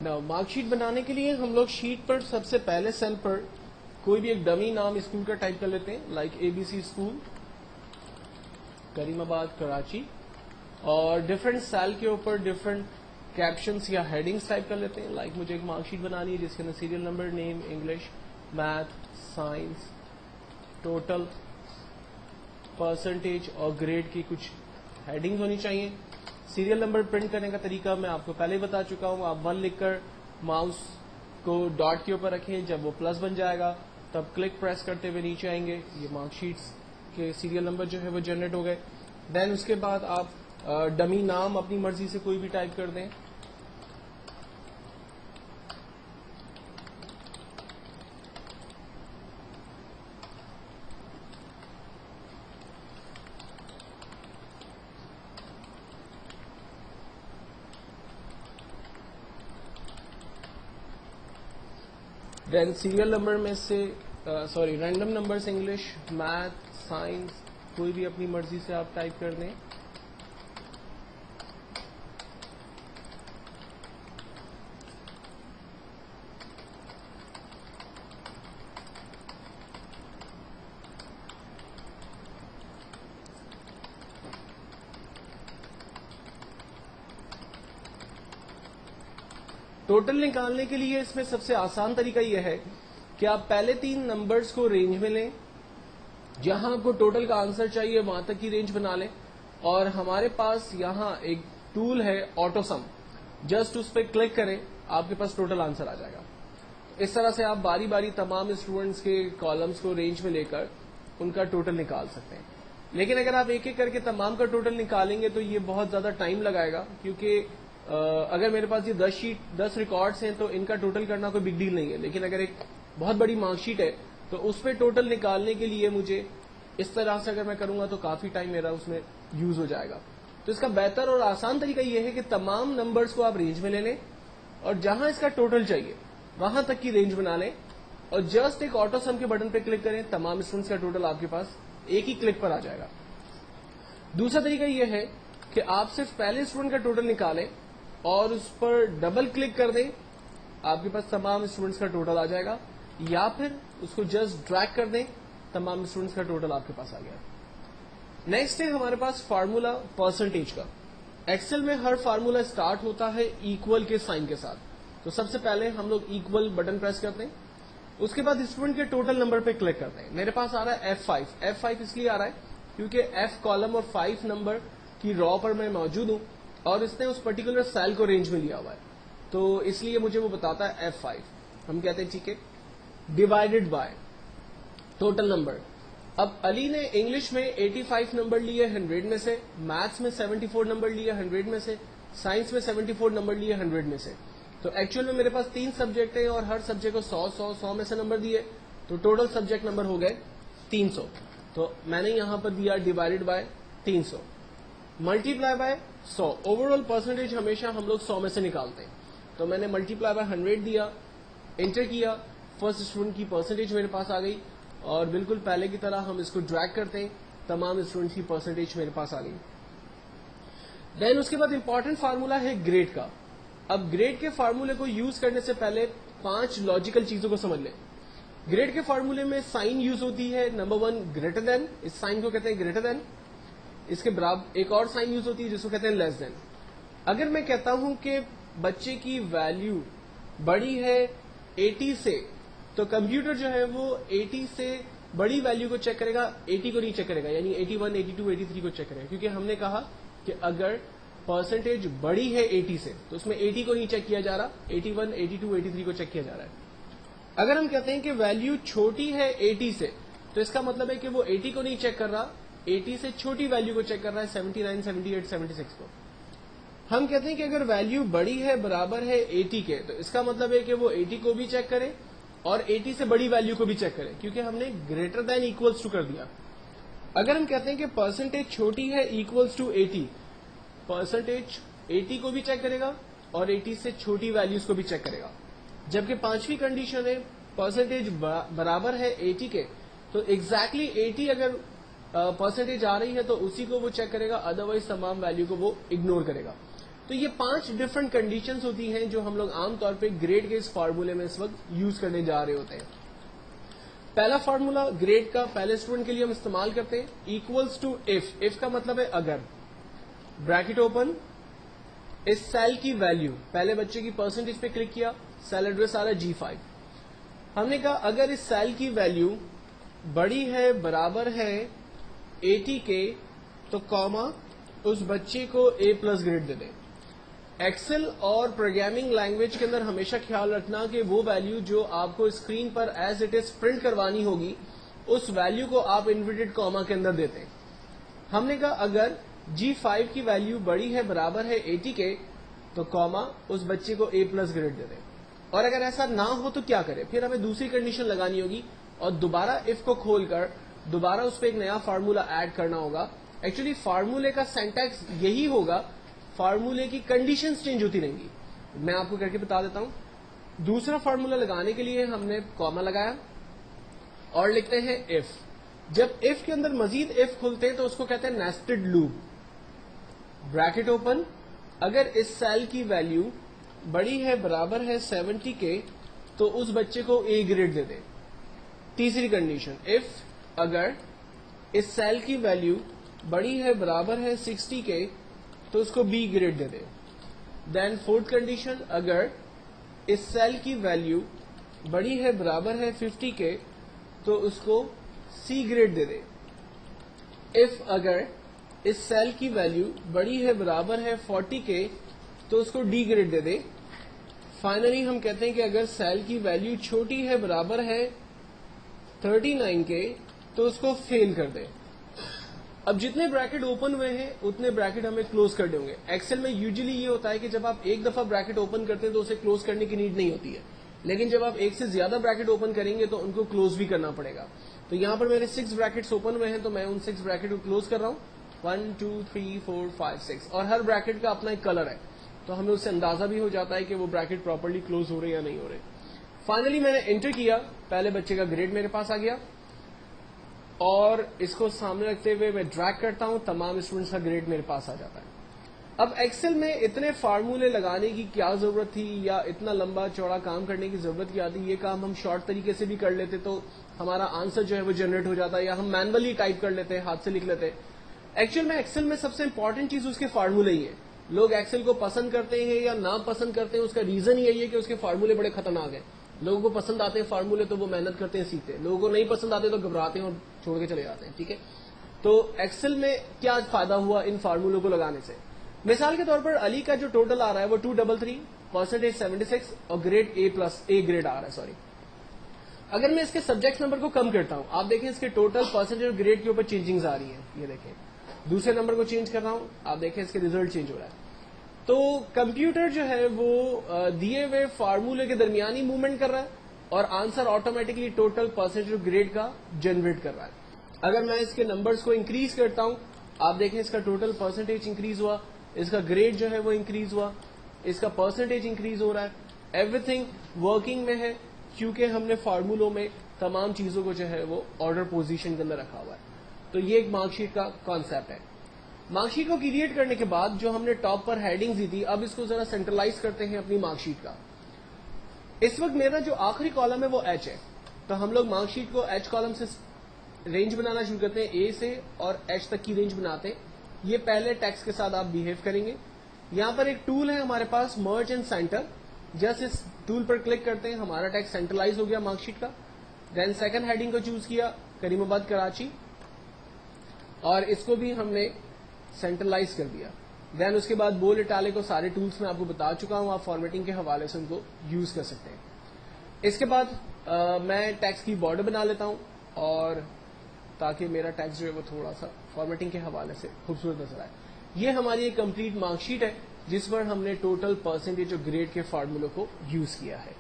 Mark sheet بنانے کے لیے ہم لوگ شیٹ پر سب سے پہلے سیل پر کوئی بھی ایک ڈمی نام اسکول کا ٹائپ کر لیتے ہیں، لائک ABC اسکول کریم آباد کراچی، اور ڈفرینٹ سیل کے اوپر ڈفرینٹ کیپشنس یا ہیڈنگس ٹائپ کر لیتے ہیں. لائک مجھے ایک مارک شیٹ بنانی ہے جس کے اندر serial number, name, English, math, science, total, percentage اور گریڈ کی کچھ ہیڈنگز ہونی چاہیے. سیریل نمبر پرنٹ کرنے کا طریقہ میں آپ کو پہلے ہی بتا چکا ہوں. آپ 1 لکھ کر ماؤس کو ڈاٹ کے اوپر رکھیں، جب وہ پلس بن جائے گا تب کلک پریس کرتے ہوئے نیچے آئیں گے. یہ مارک شیٹس کے سیریل نمبر جو ہے وہ جنریٹ ہو گئے. دین اس کے بعد آپ ڈمی نام اپنی مرضی سے کوئی بھی ٹائپ کر دیں. دین سیریل نمبر میں سے random numbers English, math, science کوئی بھی اپنی مرضی سے آپ ٹائپ کر دیں. ٹوٹل نکالنے کے لیے اس میں سب سے آسان طریقہ یہ ہے کہ آپ پہلے 3 نمبرز کو رینج میں لیں، جہاں آپ کو ٹوٹل کا آنسر چاہیے وہاں تک کی رینج بنا لیں. اور ہمارے پاس یہاں ایک ٹول ہے آٹو سم، جسٹ اس پہ کلک کریں، آپ کے پاس ٹوٹل آنسر آ جائے گا. اس طرح سے آپ باری باری تمام اسٹوڈنٹس کے کالمز کو رینج میں لے کر ان کا ٹوٹل نکال سکتے ہیں. لیکن اگر آپ ایک ایک کر کے تمام کا ٹوٹل نکالیں گے تو یہ بہت زیادہ ٹائم لگائے گا، کیونکہ اگر میرے پاس یہ 10 ریکارڈس ہیں تو ان کا ٹوٹل کرنا کوئی بگ ڈیل نہیں ہے. لیکن اگر ایک بہت بڑی مارک شیٹ ہے تو اس پہ ٹوٹل نکالنے کے لیے مجھے اس طرح سے اگر میں کروں گا تو کافی ٹائم میرا اس میں یوز ہو جائے گا. تو اس کا بہتر اور آسان طریقہ یہ ہے کہ تمام نمبرز کو آپ رینج میں لے لیں اور جہاں اس کا ٹوٹل چاہیے وہاں تک کی رینج بنا لیں اور جسٹ ایک آٹو سم کے بٹن پہ کلک کریں. تمام اسٹوڈنٹس کا ٹوٹل آپ کے پاس ایک ہی کلک پر آ جائے گا. دوسرا طریقہ یہ ہے کہ آپ صرف پہلے اسٹوڈنٹ کا ٹوٹل نکالیں اور اس پر ڈبل کلک کر دیں، آپ کے پاس تمام اسٹوڈنٹس کا ٹوٹل آ جائے گا. یا پھر اس کو جسٹ ڈریگ کر دیں، تمام اسٹوڈنٹس کا ٹوٹل آپ کے پاس آ گیا. نیکسٹ ہے ہمارے پاس فارمولا پرسنٹیج کا. ایکسل میں ہر فارمولا اسٹارٹ ہوتا ہے ایکول کے سائن کے ساتھ. تو سب سے پہلے ہم لوگ ایکول بٹن پریس کرتے ہیں، اس کے بعد اسٹوڈنٹ کے ٹوٹل نمبر پہ کلک کرتے ہیں. میرے پاس آ رہا ہے F5 اس لیے آ رہا ہے کیونکہ F کالم اور 5 نمبر کی رو پر میں موجود ہوں اور اس نے اس پرٹیکولر سیل کو رینج میں لیا ہوا ہے، تو اس لیے مجھے وہ بتاتا ہے F5. ہم کہتے ہیں ٹھیک ہے، ڈیوائڈیڈ بائی ٹوٹل نمبر. اب علی نے انگلش میں 85 نمبر لیے 100 میں سے، میتھس میں 74 نمبر لیے 100 میں سے، سائنس میں 74 نمبر لیے 100 میں سے. تو ایکچوئل میں میرے پاس 3 سبجیکٹ ہیں اور ہر سبجیکٹ کو 100 میں سے نمبر دیے، تو ٹوٹل سبجیکٹ نمبر ہو گئے 300. تو میں نے یہاں پر دیا divided by 300 multi ply by 100. Over all percentage ہمیشہ ہم لوگ 100 میں سے نکالتے ہیں، تو میں نے ملٹی پلائی بائی 100 دیا، انٹر کیا، فرسٹ اسٹوڈنٹ کی پرسنٹیج میرے پاس آ گئی اور بالکل پہلے کی طرح ہم اس کو ڈریگ کرتے ہیں، تمام اسٹوڈنٹ کی پرسنٹیج میرے پاس آ گئی. دین اس کے بعد امپورٹنٹ فارمولا ہے گریڈ کا. اب گریڈ کے فارمولے کو یوز کرنے سے پہلے 5 لاجیکل چیزوں کو سمجھ لیں. گریڈ کے فارمولے میں سائن یوز ہوتی ہے. نمبر 1 گریٹر دین، اس سائن کو کہتے ہیں گریٹر دین. اس کے برابر ایک اور سائن یوز ہوتی ہے جس کو کہتے ہیں لیس دین. اگر میں کہتا ہوں کہ بچے کی ویلیو بڑی ہے 80 سے، تو کمپیوٹر جو ہے وہ 80 سے بڑی ویلیو کو چیک کرے گا، 80 کو نہیں چیک کرے گا، یعنی 81، 82، 83 کو چیک کرے گا. کیونکہ ہم نے کہا کہ اگر پرسنٹیج بڑی ہے 80 سے تو اس میں 80 کو نہیں چیک کیا جا رہا، 81، 82، 83 کو چیک کیا جا رہا ہے. اگر ہم کہتے ہیں کہ ویلیو چھوٹی ہے 80 سے، تو اس کا مطلب ہے کہ وہ 80 کو نہیں چیک کر رہا، 80 سے چھوٹی ویلیو کو چیک کر رہا ہے، 79، 78، 76 کو. ہم کہتے ہیں کہ اگر ویلیو بڑی ہے برابر ہے 80 کے، تو اس کا مطلب ہے کہ وہ 80 کو بھی چیک کرے اور 80 سے بڑی ویلیو کو بھی چیک کرے، کیونکہ ہم نے گریٹر دین ایکولس ٹو کر دیا. اگر ہم کہتے ہیں کہ پرسنٹیج چھوٹی ہے ایکولس ٹو 80، پرسنٹیج 80 کو بھی چیک کرے گا اور 80 سے چھوٹی ویلیوز کو بھی چیک کرے گا. جبکہ 5ویں کنڈیشن ہے پرسنٹیج برابر ہے 80 کے، تو ایگزیکٹلی 80 اگر پرسنٹیج آ رہی ہے تو اسی کو وہ چیک کرے گا، ادروائز تمام ویلیو کو وہ اگنور کرے گا. تو یہ 5 ڈفرنٹ کنڈیشنز ہوتی ہیں جو ہم لوگ عام طور پہ گریڈ کے اس فارمولے میں اس وقت یوز کرنے جا رہے ہوتے ہیں. پہلا فارمولا گریڈ کا پہلے اسٹوڈنٹ کے لیے ہم استعمال کرتے ہیں ایکولس ٹو اف کا مطلب ہے اگر بریکٹ اوپن اس سیل کی ویلیو پہلے بچے کی پرسنٹیج پہ کلک کیا سیل ایڈریس آ رہا ہے G5. ہم نے کہا اگر اس سیل کی ویلیو بڑی ہے برابر ہے 80 کے تو کاما اس بچے کو A+ گریڈ دے دیں. ایکسل اور پروگرامنگ لینگویج کے اندر ہمیشہ خیال رکھنا کہ وہ ویلیو جو آپ کو screen per as it is print کروانی ہوگی اس ویلیو کو آپ انورٹڈ کاما کے اندر دیتے ہیں. ہم نے کہا اگر G5 کی ویلیو بڑی ہے برابر ہے 80 کے تو کاما اس بچے کو A+ گریڈ دے دیں. اور اگر ایسا نہ ہو تو کیا کرے, پھر ہمیں دوسری کنڈیشن لگانی ہوگی اور دوبارہ اف کو کھول کر دوبارہ اس پہ ایک نیا فارمولا ایڈ کرنا ہوگا. ایکچولی فارمولے کا سینٹیکس یہی ہوگا, فارمولے کی کنڈیشنز چینج ہوتی رہیں گی. میں آپ کو کر کے بتا دیتا ہوں. دوسرا فارمولا لگانے کے لیے ہم نے کاما لگایا اور لکھتے ہیں اف. جب اف کے اندر مزید اف کھلتے ہیں تو اس کو کہتے ہیں نیسٹڈ لوپ. بریکٹ اوپن اگر اس سیل کی ویلیو بڑی ہے برابر ہے 70 کے تو اس بچے کو A گریڈ دے دیں. تیسری کنڈیشن اف اگر اس سیل کی ویلیو بڑی ہے برابر ہے 60 کے تو اس کو B گریڈ دے دیں. دین فورتھ کنڈیشن اگر اس سیل کی ویلیو بڑی ہے برابر ہے 50 کے تو اس کو C گریڈ دے دیں. اف اگر اس سیل کی ویلیو بڑی ہے برابر ہے 40 کے تو اس کو D گریڈ دے دیں. فائنلی ہم کہتے ہیں کہ اگر سیل کی ویلیو چھوٹی ہے برابر ہے 39 کے تو اس کو فیل کر دیں. اب جتنے بریکٹ اوپن ہوئے ہیں اتنے بریکٹ ہمیں کلوز کرنے ہوں گے. ایکسل میں یوزلی یہ ہوتا ہے کہ جب آپ ایک دفعہ بریکٹ اوپن کرتے ہیں تو اسے کلوز کرنے کی نیڈ نہیں ہوتی ہے, لیکن جب آپ ایک سے زیادہ بریکٹ اوپن کریں گے تو ان کو کلوز بھی کرنا پڑے گا. تو یہاں پر میرے 6 بریکٹس اوپن ہوئے ہیں تو میں ان 6 بریکٹ کو کلوز کر رہا ہوں. 1 2 3 4 5 6 اور ہر بریکٹ کا اپنا ایک کلر ہے تو ہمیں اس سے اندازہ بھی ہو جاتا ہے کہ وہ بریکٹ پراپرلی کلوز ہو رہے یا نہیں ہو رہے. فائنلی میں نے انٹر کیا, پہلے بچے کا گریڈ میرے پاس آ گیا اور اس کو سامنے رکھتے ہوئے میں ڈریگ کرتا ہوں, تمام اسٹوڈنٹس کا گریڈ میرے پاس آ جاتا ہے. اب ایکسل میں اتنے فارمولے لگانے کی کیا ضرورت تھی یا اتنا لمبا چوڑا کام کرنے کی ضرورت کیا تھی. یہ کام ہم شارٹ طریقے سے بھی کر لیتے تو ہمارا آنسر جو ہے وہ جنریٹ ہو جاتا ہے, یا ہم مینولی ٹائپ کر لیتے, ہاتھ سے لکھ لیتے. ایکچوئل میں ایکسل میں سب سے امپورٹنٹ چیز اس کے فارمولے ہی ہے. لوگ ایکسل کو پسند کرتے ہیں یا نہ پسند کرتے ہیں, اس کا ریزن یہی ہے کہ اس کے فارمولے بڑے خطرناک ہیں. لوگوں کو پسند آتے ہیں فارمولے تو وہ محنت کرتے ہیں, سیکھتے ہیں. لوگوں کو نہیں پسند آتے تو گھبراتے ہیں اور چھوڑ کے چلے جاتے ہیں. ٹھیک ہے, تو ایکسل میں کیا فائدہ ہوا ان فارمولوں کو لگانے سے. مثال کے طور پر علی کا جو ٹوٹل آ رہا ہے وہ 233, پرسنٹیج 76 اور گریڈ A+ گریڈ آ رہا ہے. سوری, اگر میں اس کے سبجیکٹ نمبر کو کم کرتا ہوں, آپ دیکھیں اس کے ٹوٹل پرسنٹیج اور گریڈ کے اوپر چینجنگز آ رہی ہیں. یہ دیکھیں دوسرے نمبر کو چینج کر رہا ہوں, آپ دیکھیں اس کے ریزلٹ چینج ہو رہا ہے. تو کمپیوٹر جو ہے وہ دیے ہوئے فارمولے کے درمیان ہی موومنٹ کر رہا ہے اور آنسر آٹومیٹکلی ٹوٹل پرسنٹیج اور گریڈ کا جنریٹ کر رہا ہے. اگر میں اس کے نمبرز کو انکریز کرتا ہوں, آپ دیکھیں اس کا ٹوٹل پرسنٹیج انکریز ہوا, اس کا گریڈ جو ہے وہ انکریز ہوا, اس کا پرسنٹیج انکریز ہو رہا ہے. ایوری تھنگ ورکنگ میں ہے کیونکہ ہم نے فارمولوں میں تمام چیزوں کو جو ہے وہ آرڈر پوزیشن کے اندر رکھا ہوا ہے. تو یہ ایک مارک شیٹ کا کانسیپٹ ہے. مارک شیٹ کو کریٹ کرنے کے بعد جو ہم نے ٹاپ پر ہیڈنگز دی تھی, اب اس کو ذرا سینٹرلائز کرتے ہیں اپنی مارک شیٹ کا. اس وقت میرا جو آخری کالم ہے وہ ایچ ہے, تو ہم لوگ مارک شیٹ کو ایچ کالم سے رینج بنانا شروع کرتے ہیں, اے سے اور ایچ تک کی رینج بناتے ہیں. یہ پہلے ٹیکسٹ کے ساتھ آپ بہیو کریں گے. یہاں پر ایک ٹول ہے ہمارے پاس, مرج اینڈ سینٹر. جسٹ اس ٹول پر کلک کرتے ہیں, ہمارا ٹیکسٹ سینٹرلائز ہو گیا مارک شیٹ کا. دین سیکنڈ ہیڈنگ کو چوز کیا, کریم آباد کراچی, اور اس کو بھی ہم نے سینٹرلائز کر دیا. دین اس کے بعد بولڈ اٹیلک کو سارے ٹولس میں آپ کو بتا چکا ہوں, آپ فارمیٹنگ کے حوالے سے ان کو یوز کر سکتے ہیں. اس کے بعد میں ٹیکسٹ کی بارڈر بنا لیتا ہوں, اور تاکہ میرا ٹیکسٹ جو ہے وہ تھوڑا سا فارمیٹنگ کے حوالے سے خوبصورت نظر آئے. یہ ہماری ایک کمپلیٹ مارک شیٹ ہے جس پر ہم نے ٹوٹل پرسنٹیج اور گریڈ کے فارمولوں کو یوز کیا ہے.